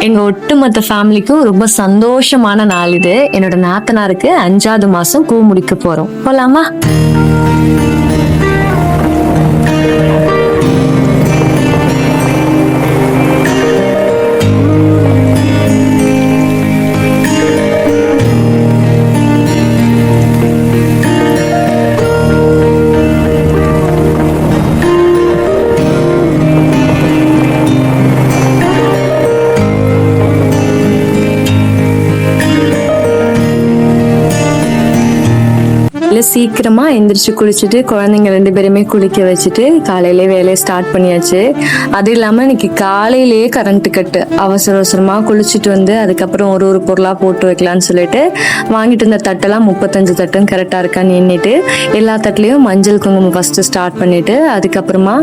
எங்க ஒட்டுமொத்த ஃபேமிலிக்கும் ரொம்ப சந்தோஷமான நாள் இது. என்னோட நாத்தனாருக்கு 5வது மாசம் பூ முடிக்க போறோம். போலாமா? சீக்கிரமா எந்திரிச்சு குளிச்சுட்டு குழந்தைங்க 2 பேருமே குளிக்க வச்சுட்டு காலையிலே வேலையை ஸ்டார்ட் பண்ணியாச்சு. அது இல்லாம இன்னைக்கு காலையிலேயே கரண்ட் கட்டு. அவசரமா குளிச்சுட்டு வந்து அதுக்கப்புறம் ஒரு பொருளா போட்டு வைக்கலான்னு சொல்லிட்டு வாங்கிட்டு இருந்த தட்டெல்லாம் 35 தட்டும் கரெக்டா இருக்கான்னு எண்ணிட்டு எல்லா தட்டுலயும் மஞ்சள் குங்குமம் ஃபர்ஸ்ட் ஸ்டார்ட் பண்ணிட்டு அதுக்கப்புறமா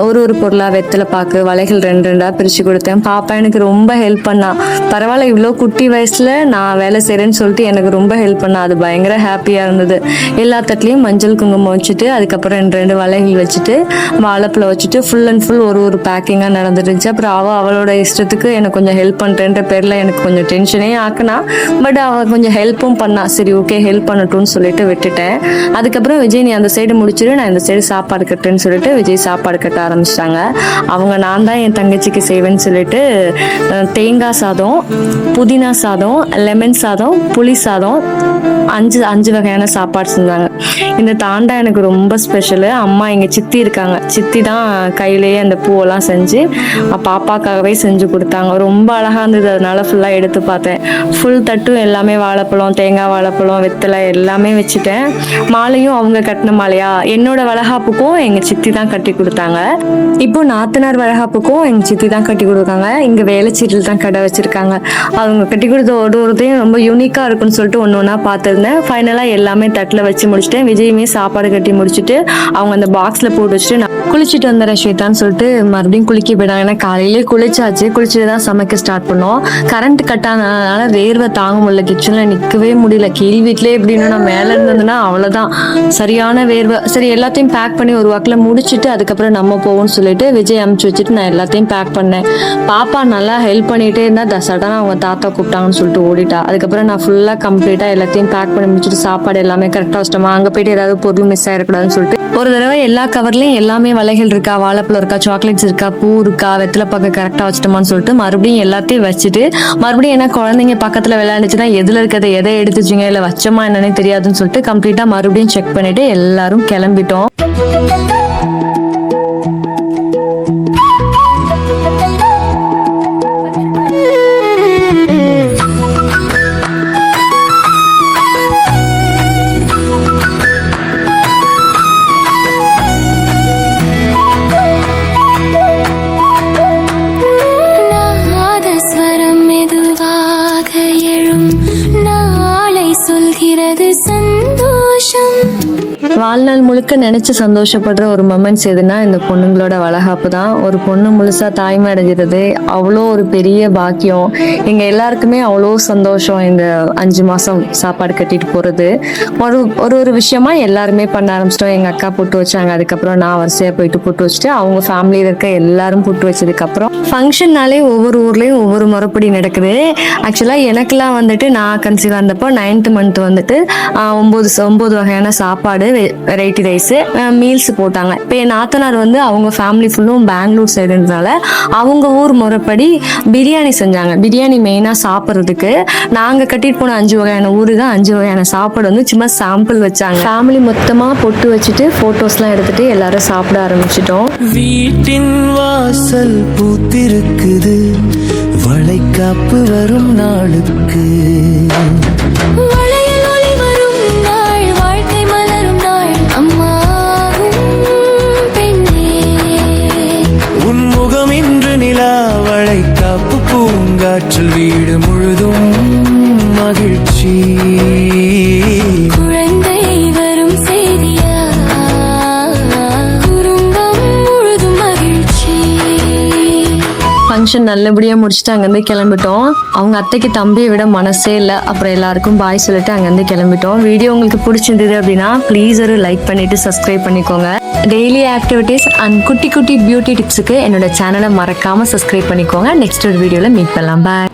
ஒரு பொருளா வெத்தலை பாக்கு வளைகள் 2 பிரிச்சு கொடுத்தேன். பாப்பா எனக்கு ரொம்ப ஹெல்ப் பண்ணா. பரவாயில்ல, இவ்வளோ குட்டி வயசுல நான் வேலை செய்யறேன்னு சொல்லிட்டு எனக்கு ரொம்ப ஹெல்ப் பண்ணா. அது பயங்கர ஹாப்பியா இருந்தது. எல்லா தட்டுலயும் மஞ்சள் குங்குமம் வச்சுட்டு அதுக்கப்புறம் 2 வளைகள் வச்சுட்டு வாழைப்பழம் வச்சுட்டு ஃபுல் அண்ட் ஃபுல் ஒரு பேக்கிங்கா நடந்துருந்துச்சு. அப்புறம் அவளோட இஷ்டத்துக்கு எனக்கு கொஞ்சம் ஹெல்ப் பண்றேன்ற பேர்ல எனக்கு கொஞ்சம் டென்ஷனே ஆக்குனா. பட் அவ கொஞ்சம் ஹெல்ப்பும் பண்ணா. சரி, ஓகே, ஹெல்ப் பண்ணட்டும்னு சொல்லிட்டு விட்டுட்டேன். அதுக்கப்புறம் விஜய் நீ அந்த சைடு முடிச்சிட்டு நான் இந்த சைடு சாப்பாடு கட்டுறேன்னு சொல்லிட்டு விஜய் சாப்பாடு கட்ட ஆரம்பிச்சிட்டாங்க. அவங்க நான் தான் என் தங்கச்சிக்கு செய்வேன்னு சொல்லிட்டு தேங்காய் சாதம், புதினா சாதம், லெமன் சாதம், புளி சாதம் 5 வகையான சாப்பாடு செஞ்சாங்க. இந்த தாண்டா எனக்கு ரொம்ப ஸ்பெஷலு. அம்மா எங்க சித்தி இருக்காங்க, சித்தி தான் கையிலேயே அந்த பூவெல்லாம் செஞ்சு பாப்பாக்காகவே செஞ்சு கொடுத்தாங்க. ரொம்ப அழகா இருந்தது. அதனால ஃபுல்லா எடுத்து பார்த்தேன். ஃபுல் தட்டும் எல்லாமே வாழைப்பழம், தேங்காய் வாழைப்பழம், வெத்தலை எல்லாமே வச்சுட்டேன். மாலையும் அவங்க கட்டின மாலையா, என்னோட வளகாப்புக்கும் எங்க சித்தி தான் கட்டி கொடுத்தாங்க. இப்போ நாத்தனார் வளகாப்புக்கும் எங்க சித்தி தான் கட்டி கொடுத்தாங்க. இங்க வேலைச்சீட்டில் தான் கடை வச்சிருக்காங்க. அவங்க கட்டி கொடுத்த ஒருத்தையும் ரொம்ப யூனிக்கா இருக்குன்னு சொல்லிட்டு ஒன்னொன்னா பார்த்துருந்தேன். ஃபைனலா எல்லாமே தட்டில் வச்சு முடிச்சுட்டேன். விஜயுமே சாப்பாடு கட்டி முடிச்சுட்டு அவங்க அந்த பாக்ஸ்ல போட்டு வச்சுட்டு நான் குளிச்சுட்டு வந்துடுறேன் ஸ்வேதான்னு சொல்லிட்டு மறுபடியும் குளிக்க போயிட்டாங்க. ஏன்னா காலையிலேயே குளிச்சாச்சு. குளிச்சுட்டு தான் சமைக்க ஸ்டார்ட் பண்ணோம். கரண்ட் கட் ஆனதுனால வேர்வை தாங்க முடியல. கிச்சன்ல நிற்கவே முடியல. கீழ் வீட்லேயே எப்படின்னா நான் மேலே இருந்ததுன்னா அவ்வளோதான், சரியான வேர்வை. சரி, எல்லாத்தையும் பேக் பண்ணி ஒரு வாக்கில் முடிச்சுட்டு அதுக்கப்புறம் நம்ம போவோம்னு சொல்லிட்டு விஜய் அமுச்சு வச்சுட்டு நான் எல்லாத்தையும் பேக் பண்ணேன். பாப்பா நல்லா ஹெல்ப் பண்ணிட்டே இருந்தா சடனாக அவங்க தாத்தா கூப்பிட்டாங்கன்னு சொல்லிட்டு ஓடிட்டா. அதுக்கப்புறம் நான் ஃபுல்லாக கம்ப்ளீட்டாக எல்லாத்தையும் பேக் பண்ணி முடிச்சுட்டு சாப்பாடு எல்லாமே கரெக்டாக வச்சிட்டோமா. அங்கே போயிட்டு ஏதாவது பொருள் மிஸ் ஆகிடக்கூடாதுன்னு சொல்லிட்டு ஒரு தடவை எல்லா கவர்லையும் எல்லாமே வளைகள் இருக்கா, வாழைப்பழம் இருக்கா, சாக்லேட்ஸ் இருக்கா, பூ இருக்கா, வெத்தலை பாக்க கரெக்டாக வச்சிட்டோமான்னு சொல்லிட்டு மறுபடியும் எல்லாத்தையும் வச்சுட்டு மறுபடியும் என்ன குழந்தைங்க பக்கத்தில் விளையாண்டுச்சுன்னா எதில் இருக்கிறத எதை எடுத்துச்சிங்க இல்லை வச்சோமா என்னன்னே தெரியாதுன்னு சொல்லிட்டு கம்ப்ளீட்டாக மறுபடியும் செக் பண்ணிட்டு எல்லாரும் கிளம்பிட்டோம். வாழ்நாள் முழுக்க நினைச்சு சந்தோஷப்படுற ஒரு மொமெண்ட்ஸ் எதுனா இந்த பொண்ணுங்களோட வளகாப்பு தான். ஒரு பொண்ணு முழுசா தாய்மை அடைஞ்சிருது அவ்வளோ ஒரு பெரிய பாக்கியம். எங்க எல்லாருக்குமே அவ்வளோ சந்தோஷம். இந்த 5 மாசம் சாப்பாடு கட்டிட்டு போறது ஒரு விஷயமா எல்லாருமே பண்ண ஆரம்பிச்சிட்டோம். எங்க அக்கா புட்டு வச்சாங்க. அதுக்கப்புறம் நான் வரிசையா போயிட்டு புட்டு வச்சுட்டு அவங்க ஃபேமிலியில இருக்க எல்லாரும் புட்டு வச்சதுக்கு அப்புறம் ஃபங்க்ஷன்னாலே ஒவ்வொரு ஊர்லயும் ஒவ்வொரு முறைப்படி நடக்குது. ஆக்சுவலா எனக்கெல்லாம் வந்துட்டு நான் கன்சீவ் ஆனப்போ 9th மந்த் வந்துட்டு 9 வகையான சாப்பாடு, வெரைட்டி ரைஸ், மீல்ஸ் போட்டாங்க. இப்போ என் நாத்தனார் வந்து அவங்க ஃபேமிலி ஃபுல்லும் பெங்களூர் சைடுன்றதுனால அவங்க ஊர் முறைப்படி பிரியாணி செஞ்சாங்க. பிரியாணி மெயினாக சாப்பிட்றதுக்கு நாங்கள் கட்டிட்டு போன 5 வகையான ஊருக்கு 5 வகையான சாப்பாடு வந்து சும்மா சாம்பிள் வச்சாங்க. ஃபேமிலி மொத்தமாக பொட்டு வச்சுட்டு ஃபோட்டோஸ்லாம் எடுத்துட்டு எல்லாரும் சாப்பிட ஆரம்பிச்சிட்டோம். வீட்டின் வாசல் பூத்திருக்குது, வளைகாப்பு வரும் நாளுக்கு. வளைகாப்பு பூங்காற்றில் வீடு முழுதும் மகிழ்ச்சி. குழந்தை வரும் செய்தியா, குடும்பம் முழுதும் மகிழ்ச்சி. ஃபங்க்ஷன் நல்லபடியாக முடிச்சுட்டு அங்கேருந்து கிளம்பிட்டோம். அவங்க அத்தைக்கு தம்பியை விட மனசே இல்லை. அப்புறம் எல்லாருக்கும் பாய் சொல்லிட்டு அங்கேருந்து கிளம்பிட்டோம். வீடியோ உங்களுக்கு பிடிச்சிருந்தது அப்படின்னா ப்ளீஸ் ஒரு லைக் பண்ணிட்டு சப்ஸ்கிரைப் பண்ணிக்கோங்க. டெய்லி ஆக்டிவிட்டீஸ் அண்ட் குட்டி குட்டி பியூட்டி டிப்ஸுக்கு என்னோட சேனலை மறக்காம சப்ஸ்கிரைப் பண்ணிக்கோங்க. நெக்ஸ்ட் ஒரு வீடியோவில் மீட் பண்ணலாம். பாய்.